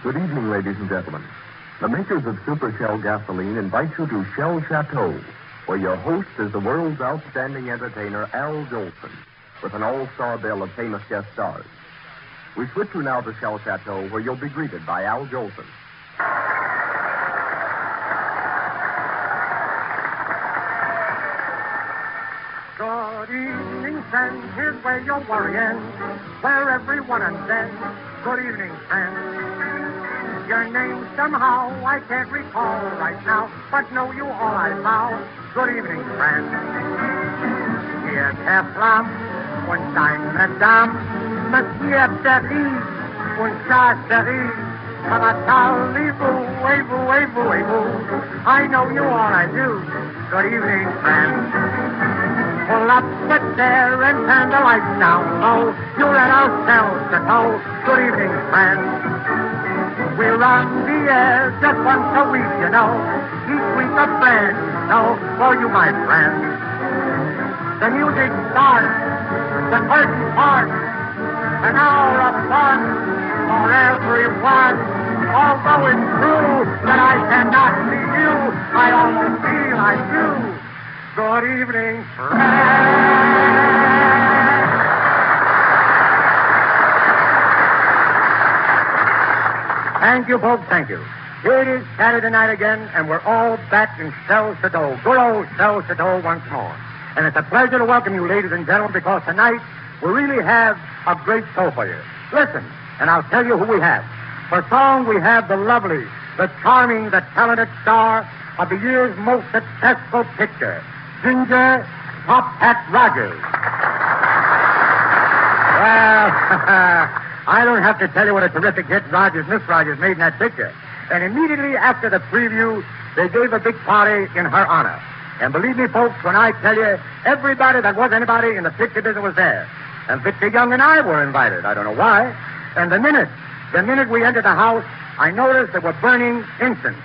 Good evening, ladies and gentlemen. The makers of Super Shell gasoline invite you to Shell Chateau, where your host is the world's outstanding entertainer, Al Jolson, with an all-star bill of famous guest stars. We switch you now to Shell Chateau, where you'll be greeted by Al Jolson. Good evening, friends. Here's where you're worrying, where everyone understands. Good evening, friends. Your name somehow I can't recall right now, but know you all I vow. Good evening, friends. Hier ist Herr Flamm und seine Dame, Monsieur Paris und Charcherie. I know you all I do. Good evening, friends. Pull up the chair and turn the lights down low. You're at our Shell Chateau. Good evening, friends. We're on the air just once a week, you know. Each week a brand new show for you, my friends. The music starts, the curtain parts, an hour of fun for everyone. Although it's true that I cannot see you, I almost feel I do. Good evening, friends. Thank you, folks, thank you. Here it is Saturday night again, and we're all back in Shell Chateau. Good old Shell Chateau once more. And it's a pleasure to welcome you, ladies and gentlemen, because tonight we really have a great show for you. Listen, and I'll tell you who we have. For song, we have the lovely, the charming, the talented star of the year's most successful picture, Ginger Top Hat Rogers. Well, I don't have to tell you what a terrific hit Miss Rogers made in that picture. And immediately after the preview, they gave a big party in her honor. And believe me, folks, when I tell you, everybody that was anybody in the picture business was there. And Victor Young and I were invited. I don't know why. And the minute we entered the house, I noticed they were burning incense.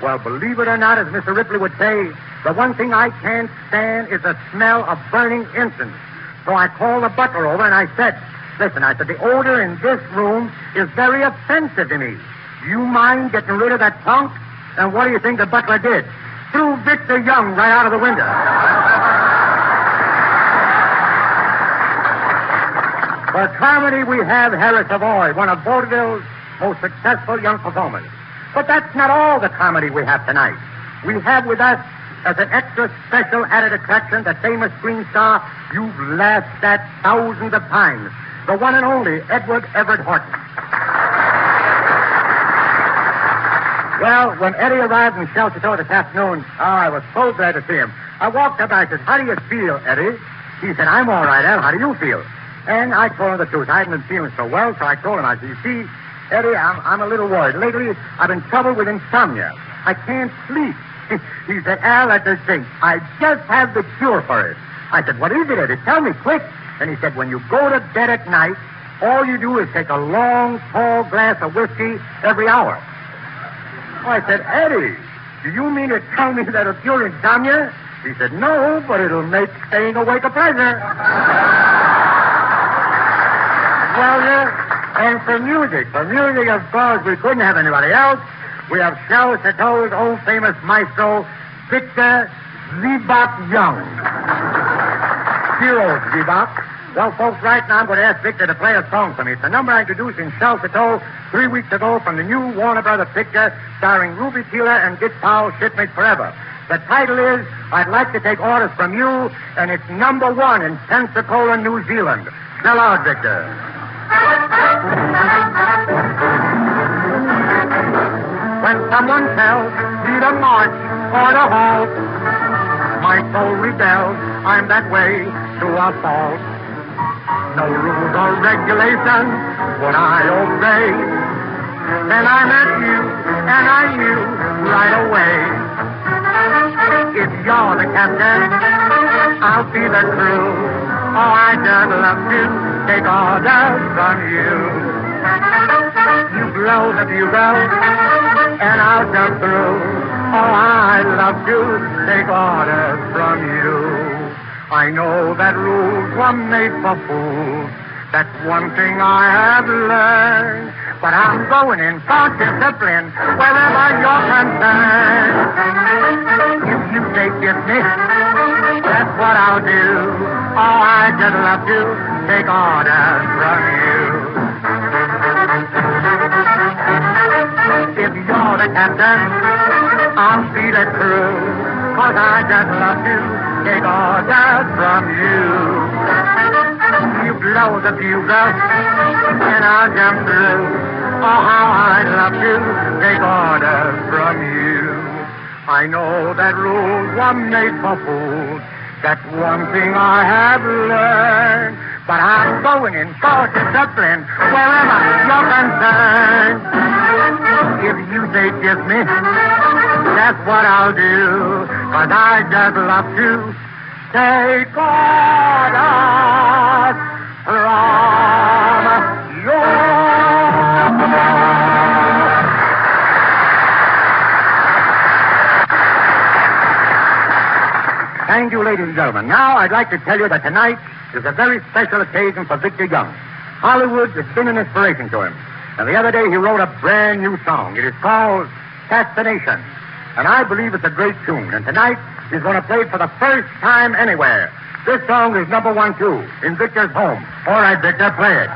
Well, believe it or not, as Mr. Ripley would say, the one thing I can't stand is the smell of burning incense. So I called the butler over and I said, listen, I said, the odor in this room is very offensive to me. Do you mind getting rid of that punk? And what do you think the butler did? Threw Victor Young right out of the window. For comedy, we have Harris Savoy, one of vaudeville's most successful young performers. But that's not all the comedy we have tonight. We have with us, as an extra special added attraction, the famous screen star you've laughed at thousands of times, the one and only Edward Everett Horton. Well, when Eddie arrived in Shell Chateau this afternoon, I was so glad to see him. I walked up and I said, how do you feel, Eddie? He said, I'm all right, Al. How do you feel? And I told him the truth. I hadn't been feeling so well, so I told him, I said, you see, Eddie, I'm a little worried. Lately, I've been troubled with insomnia. I can't sleep. He said, Al, that's the thing. I just have the cure for it. I said, what is it, Eddie? Tell me quick. And he said, when you go to bed at night, all you do is take a long, tall glass of whiskey every hour. I said, Eddie, do you mean to tell me that it'll cure insomnia? He said, no, but it'll make staying awake a pleasure. Well, and for music, of course, we couldn't have anybody else. We have Shell Chateau's own famous maestro, Victor Zebop Young. Hero Zebop. Well, folks, right now I'm going to ask Victor to play a song for me. It's a number I introduced in Shell Chateau 3 weeks ago from the new Warner Brothers picture starring Ruby Keeler and Dick Powell, Shipmates Forever. The title is I'd Like to Take Orders from You, and it's number 1 in Pensacola, New Zealand. Spell out, Victor. When someone tells me to march or to halt, my soul rebels. I'm that way to a fault. No rules or regulations would I obey. Then I met you, and I knew right away. If you're the captain, I'll be the crew. Oh, I just love to take orders from you. You blow the bugle, and I'll jump through. Oh, I love to take orders from you. I know that rules were made for fools. That's one thing I have learned. but I'm going in for discipline wherever you're concerned. If you say kiss me, that's what I'll do. Oh, I just love to take orders from you. If you're the captain, I'll feel it through, 'cause I just love to take orders from you. You blow the bugle, and I'll jump through. Oh, how I'd love to take orders from you. I know that rules were made for fools. That's one thing I have learned. But I'm going in for discipline wherever you're concerned. If you say kiss me, that's what I'll do. 'Cause I just love to take orders from you. Thank you, ladies and gentlemen. Now I'd like to tell you that tonight is a very special occasion for Victor Young. Hollywood has been an inspiration to him. And the other day he wrote a brand new song. It is called Fascination. And I believe it's a great tune. And tonight he's going to play it for the first time anywhere. This song is number 1, too, in Victor's home. All right, Victor, play it.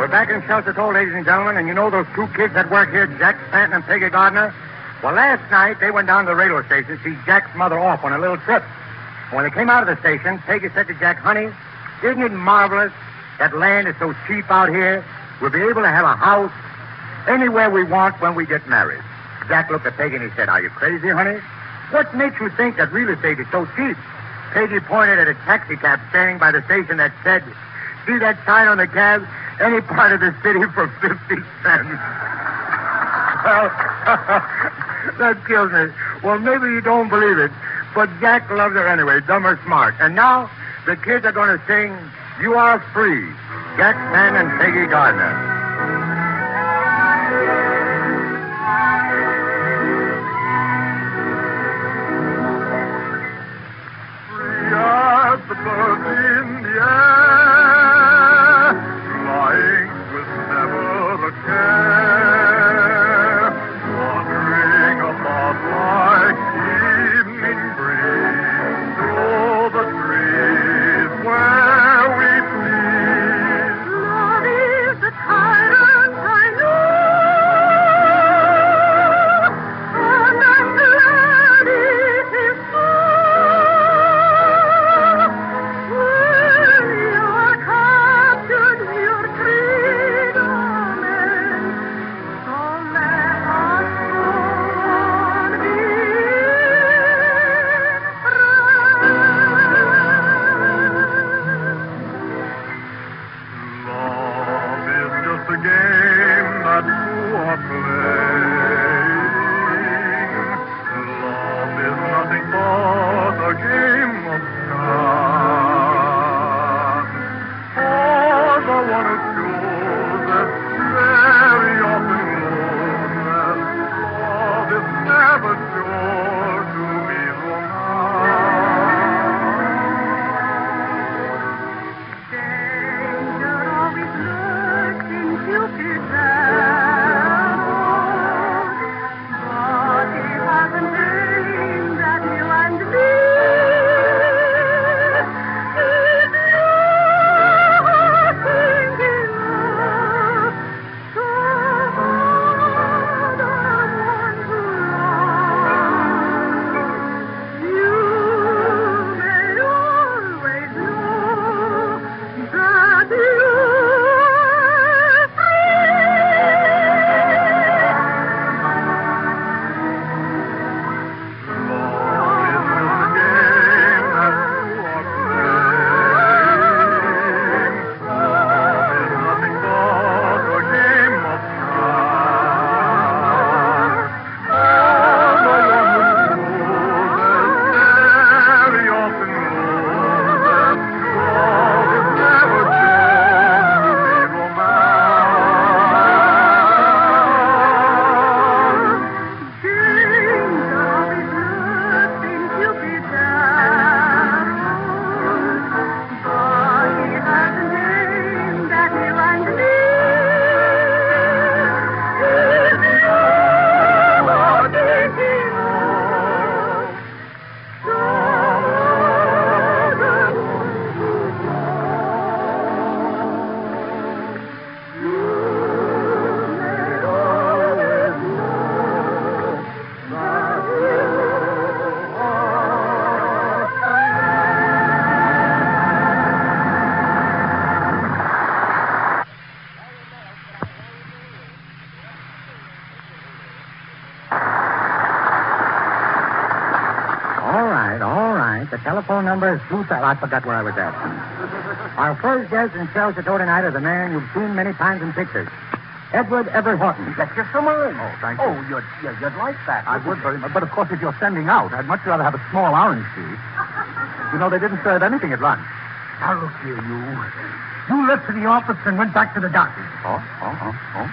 We're back in Chateau, ladies and gentlemen, and you know those two kids that work here, Jack Stanton and Peggy Gardner? Well, last night they went down to the railway station to see Jack's mother off on a little trip. When they came out of the station, Peggy said to Jack, "Honey, isn't it marvelous that land is so cheap out here? We'll be able to have a house anywhere we want when we get married." Jack looked at Peggy and he said, "Are you crazy, honey? What makes you think that real estate is so cheap?" Peggy pointed at a taxi cab standing by the station that said, "See that sign on the cab? Any part of the city for 50 cents. Well, that kills me. Well, maybe you don't believe it, but Jack loves her anyway, dumb or smart. And now the kids are going to sing "You Are Free," Jack Stan and Peggy Gardner. Free as the birds in the air, flying with never a care, wandering about like evening breeze through the trees where we please. Love is the tyrant, I know, and I'm glad it is so. When you are captured, your freedom ends. So let us go on being friends. Love is just a game that you are playing. Love is nothing but a game of chance. For the one who chooses very often loses. Love is never sure to be romance. Danger always lurks in Cupid's arrow, but he hasn't aimed at you and me. If you are thinking of some other one to love, you may always know that you are All right. The telephone number is 27. I forgot where I was at. Our first guest in Chateau tonight is a man you've seen many times in pictures. Edward Everett Horton. That's your submarine. Oh, thank you. Oh, you'd like that. I would very much. But, of course, if you're sending out, I'd much rather have a small orange tea. You know, they didn't serve anything at lunch. Now, look here, you. You left to the office and went back to the doctor's. Oh,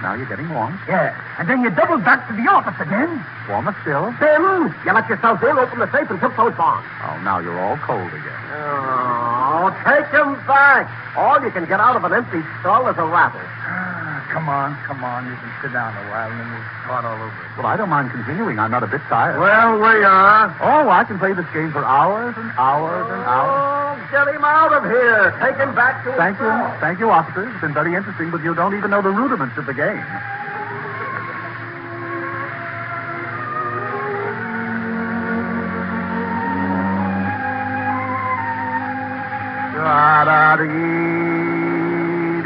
now you're getting warm. Yeah. And then you doubled back to the office again. Warmer still. Then you let yourself in, opened the safe, and took those bonds. Oh, now you're all cold again. Oh, take them back. All you can get out of an empty skull is a rattle. Come on. You can sit down a while, and then we'll start all over. Well, I don't mind continuing. I'm not a bit tired. Well, we are. Oh, I can play this game for hours and hours and hours. Oh, get him out of here. Take him back to his Thank you. cell. Thank you, officers. It's been very interesting, but you don't even know the rudiments of the game.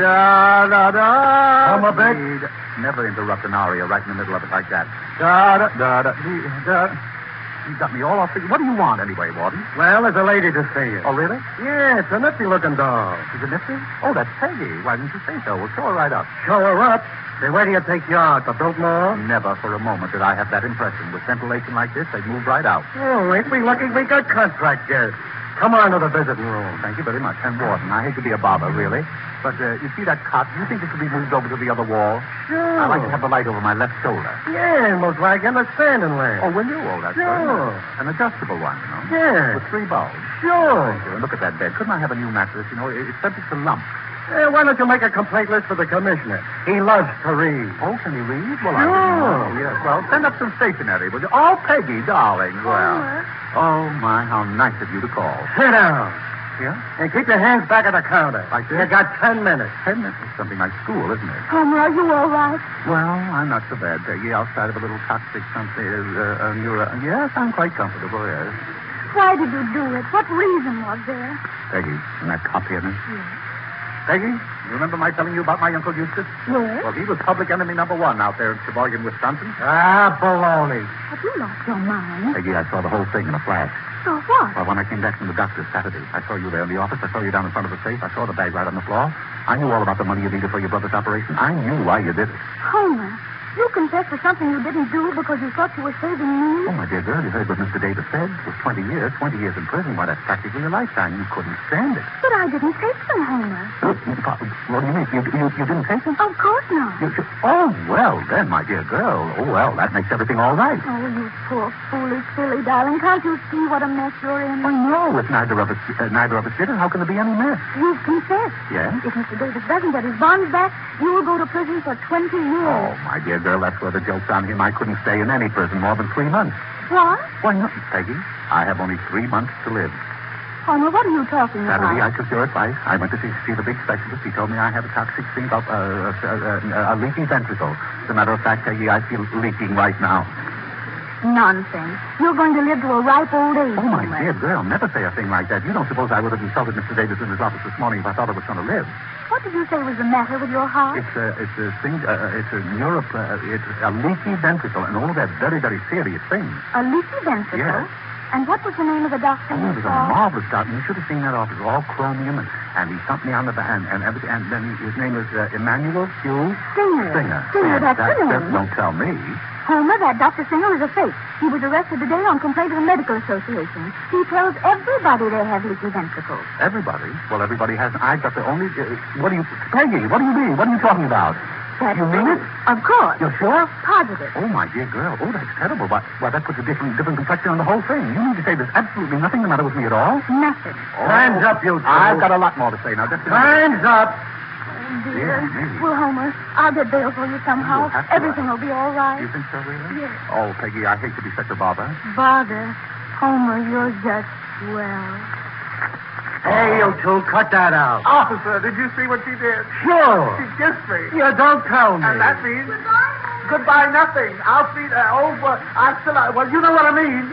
Da-da-dee-da-da-da. Come a bit. Never interrupt an aria right in the middle of it like that. Da-da-da-da-dee-da. You got me all off. What do you want anyway, Warden? Well, there's a lady to see you. Oh, really? Yeah, it's a nifty-looking doll. Is it nifty? Oh, that's Peggy. Why didn't you say so? Well, show her right up. Show her up. Say, where do you take you out? The Biltmore? Never for a moment did I have that impression. With ventilation like this, they'd move right out. Oh, ain't we lucky we got contract guests? Come on to the visiting room. Thank you very much. And Warden, I hate to be a bother, really, but you see that cot? Do you think it could be moved over to the other wall? Sure. I'd like to have the light over my left shoulder. Yeah, most like in the standing lamp. Oh, will you? Oh, that's Sure. very nice. An adjustable one, you know. Yeah. With 3 bulbs. Sure. Thank you. And look at that bed. Couldn't I have a new mattress? You know, it's subject to lumps. Why don't you make a complaint list for the commissioner? He loves to read. Oh, can you read? Well, Sure. I didn't know. Yes. Well, send up some stationery, will you? Oh, Peggy, darling. Well. Oh, my, how nice of you to call. Sit down. Yeah? And keep your hands back at the counter. Like this? You got 10 minutes. 10 minutes. Something like school, isn't it? Homer, are you all right? Well, I'm not so bad, Peggy. Outside of a little toxic something. Yes, I'm quite comfortable, yes. Why did you do it? What reason was there? Peggy, and that cop here, miss? Yes. Peggy, you remember my telling you about my Uncle Eustace? Yes? Well, he was public enemy number 1 out there in Sheboygan, Wisconsin. Ah, baloney. Have you lost your mind? Peggy, I saw the whole thing in a flash. So what? Well, when I came back from the doctor Saturday, I saw you there in the office. I saw you down in front of the safe. I saw the bag right on the floor. I knew all about the money you needed for your brother's operation. I knew why you did it. Homer, you confessed to something you didn't do because you thought you were saving me? Oh, my dear girl, you heard what Mr. Davis said. It was 20 years. 20 years in prison. Why, that's practically a lifetime. You couldn't stand it. But I didn't take them, Homer. What do you mean? You didn't take them? Of course not. Oh, well, then, my dear girl. Oh, well, that makes everything all right. Oh, you poor, foolish, silly darling. Can't you see what a mess you're in? Well, no, if neither of us did it, how can there be any mess? You've confessed. Yes? If Mr. Davis doesn't get his bonds back, you will go to prison for 20 years. Oh, my dear girl, that's where the joke's on him. I couldn't stay in any prison more than 3 months. What? Why not, Peggy? I have only 3 months to live. Homer, what are you talking Saturday, about? I took your advice. I went to see the big specialist. He told me I have a toxic thing of a leaky ventricle. As a matter of fact, Peggy, I feel leaking right now. Nonsense. You're going to live to a ripe old age. Oh, my Homer. dear girl, never say a thing like that. You don't suppose I would have insulted Mr. Davis in his office this morning if I thought I was going to live. What did you say was the matter with your heart? It's a leaky ventricle, and all of that very, very serious thing. A leaky ventricle? Yes. And what was the name of the doctor? Oh, it was a marvelous doctor. You should have seen that office. All chromium, and he thumped me on the back, and then his name was Emmanuel Hugh Singer. Singer, that's the name. Don't tell me. Homer, that Dr. Singer is a fake. He was arrested today on complaint of the Medical Association. He tells everybody they have leaky ventricles. Everybody? Well, everybody has. I've got the only... Peggy, what do you mean? What are you talking about? That's You mean it? Of course. You're sure? Positive. Oh, my dear girl. Oh, that's terrible. Why, that puts a different complexion on the whole thing. You need to say there's absolutely nothing the matter with me at all. Nothing. Time's up, you two. I've got a lot more to say now. Just a minute. Time's up. Oh, dear. Yeah, maybe. Well, Homer, I'll get bail for you somehow. You'll have to, Everything will be all right. You think so, really? Yes. Oh, Peggy, I hate to be such a bother. Bother. Homer, you're just swell. Hey, you two, cut that out. Officer, did you see what she did? Sure. She kissed me. You don't tell me. And that means... Goodbye, nothing. I'll see... well, you know what I mean.